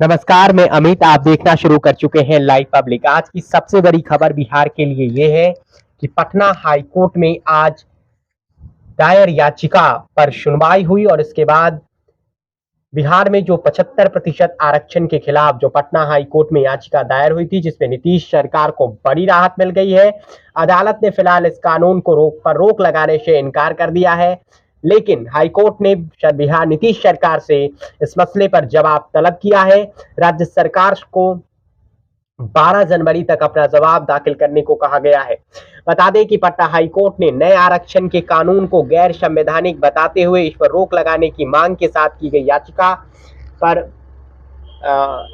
नमस्कार, मैं अमित। आप देखना शुरू कर चुके हैं लाइव पब्लिक। आज की सबसे बड़ी खबर बिहार के लिए ये है कि पटना हाई कोर्ट में आज दायर याचिका पर सुनवाई हुई और इसके बाद बिहार में जो 75% आरक्षण के खिलाफ जो पटना हाई कोर्ट में याचिका दायर हुई थी, जिसमें नीतीश सरकार को बड़ी राहत मिल गई है। अदालत ने फिलहाल इस कानून को रोक लगाने से इनकार कर दिया है, लेकिन हाईकोर्ट ने बिहार नीतीश सरकार से इस मसले पर जवाब तलब किया है। राज्य सरकार को 12 जनवरी तक अपना जवाब दाखिल करने को कहा गया है। बता दें कि पटना हाईकोर्ट ने नए आरक्षण के कानून को गैर संवैधानिक बताते हुए इस पर रोक लगाने की मांग के साथ की गई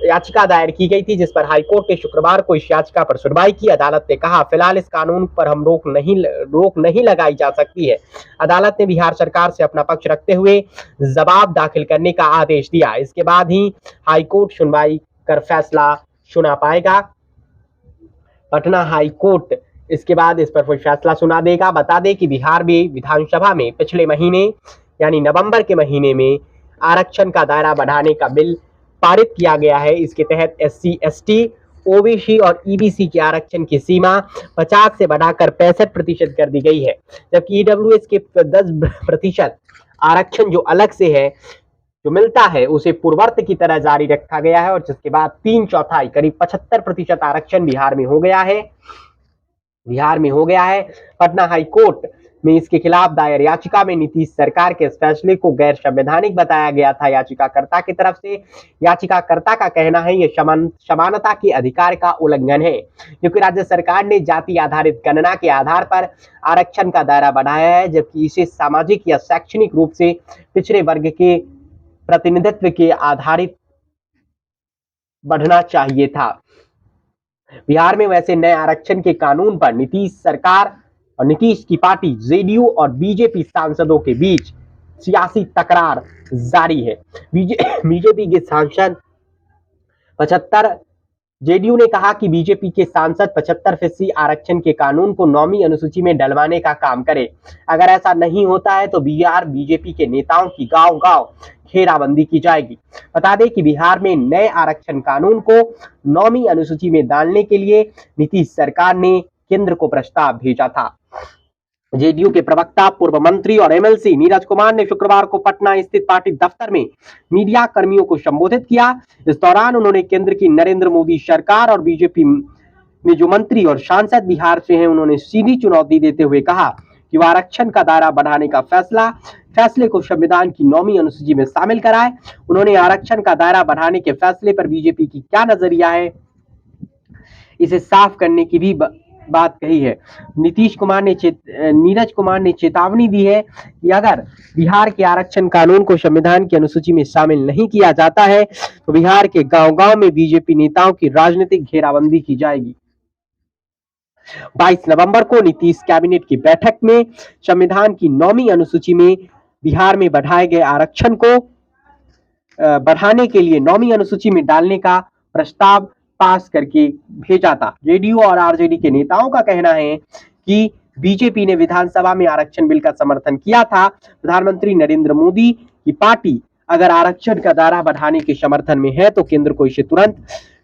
याचिका दायर की गई थी, जिस पर हाईकोर्ट ने शुक्रवार को इस याचिका पर सुनवाई की। अदालत ने कहा, फिलहाल इस कानून पर हम रोक नहीं लगाई जा सकती है। अदालत ने बिहार सरकार से अपना पक्ष रखते हुए जवाब दाखिल करने का आदेश दिया। इसके बाद ही हाईकोर्ट सुनवाई कर फैसला सुना पाएगा। पटना हाई कोर्ट इसके बाद इस पर कोई फैसला सुना देगा। बता दें कि बिहार में विधानसभा में पिछले महीने यानी नवंबर के महीने में आरक्षण का दायरा बढ़ाने का बिल पारित किया गया है। इसके तहत SC, ST, OBC और EBC के आरक्षण की सीमा 50 से बढ़ाकर 65% कर दी गई है, जबकि EWS के 10% आरक्षण जो अलग से है जो मिलता है उसे पूर्ववर्त की तरह जारी रखा गया है और जिसके बाद 3/4 करीब 75% आरक्षण बिहार में हो गया है। पटना हाई कोर्ट में इसके खिलाफ दायर याचिका में नीतीश सरकार के इस फैसले को गैर संवैधानिक बताया गया था। याचिकाकर्ता की तरफ से याचिकाकर्ता का कहना है ये समानता के अधिकार का उल्लंघन है, क्योंकि राज्य सरकार ने जाति आधारित गणना के आधार पर आरक्षण का दायरा बढ़ाया है, जबकि इसे सामाजिक या शैक्षणिक रूप से पिछड़े वर्ग के प्रतिनिधित्व के आधारित बढ़ना चाहिए था। बिहार में वैसे नए आरक्षण के कानून पर नीतीश सरकार और नीतीश की पार्टी JDU और BJP सांसदों के बीच सियासी तकरार जारी है। बीजेपी के सांसद 75 JDU ने कहा कि बीजेपी के सांसद 75% आरक्षण के कानून को 9वीं अनुसूची में डलवाने का काम करे। अगर ऐसा नहीं होता है तो बिहार बीजेपी के नेताओं की गांव-गांव घेराबंदी की जाएगी। बता दें कि बिहार में नए आरक्षण कानून को 9वीं अनुसूची में डालने के लिए नीतीश सरकार ने केंद्र को प्रस्ताव भेजा था। JDU के प्रवक्ता पूर्व मंत्री और MLC नीरज कुमार ने शुक्रवार को पटना स्थित पार्टी दफ्तर में मीडिया कर्मियों को संबोधित किया। इस दौरान उन्होंने केंद्र की नरेंद्र मोदी सरकार और बीजेपी में जो मंत्री और सांसद बिहार से हैं उन्होंने सीधी चुनौती देते हुए कहा कि वह आरक्षण का दायरा बढ़ाने का फैसले को संविधान की 9वीं अनुसूची में शामिल कराए। उन्होंने आरक्षण का दायरा बढ़ाने के फैसले पर बीजेपी की क्या नजरिया है इसे साफ करने की भी बात कही है। नीरज कुमार ने चेतावनी दी है कि अगर बिहार के आरक्षण कानून को संविधान की अनुसूची में शामिल नहीं किया जाता है तो बिहार के गांव-गांव में बीजेपी नेताओं की राजनीतिक घेराबंदी की जाएगी। 22 नवंबर को नीतीश कैबिनेट की बैठक में संविधान की 9वीं अनुसूची में बिहार में बढ़ाए गए आरक्षण को बढ़ाने के लिए 9वीं अनुसूची में डालने का प्रस्ताव पास करके भेजा था। JDU और RJD के नेताओं का कहना है कि बीजेपी ने विधानसभा में आरक्षण बिल का समर्थन किया था। प्रधानमंत्री नरेंद्र मोदी की पार्टी अगर आरक्षण का दायरा बढ़ाने के समर्थन में है तो केंद्र को इसे तुरंत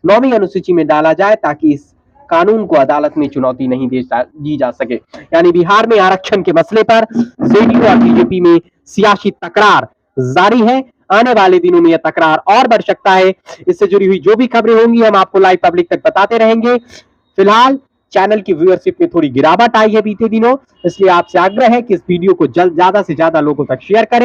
9वीं अनुसूची में डाला जाए ताकि इस कानून को अदालत में चुनौती नहीं दी जा सके। यानी बिहार में आरक्षण के मसले पर JDU और बीजेपी में सियासी तकरार जारी है। आने वाले दिनों में यह तकरार और बढ़ सकता है। इससे जुड़ी हुई जो भी खबरें होंगी हम आपको लाइव पब्लिक तक बताते रहेंगे। फिलहाल चैनल की व्यूअरशिप में थोड़ी गिरावट आई है बीते दिनों, इसलिए आपसे आग्रह है कि इस वीडियो को ज्यादा से ज्यादा लोगों तक शेयर करें।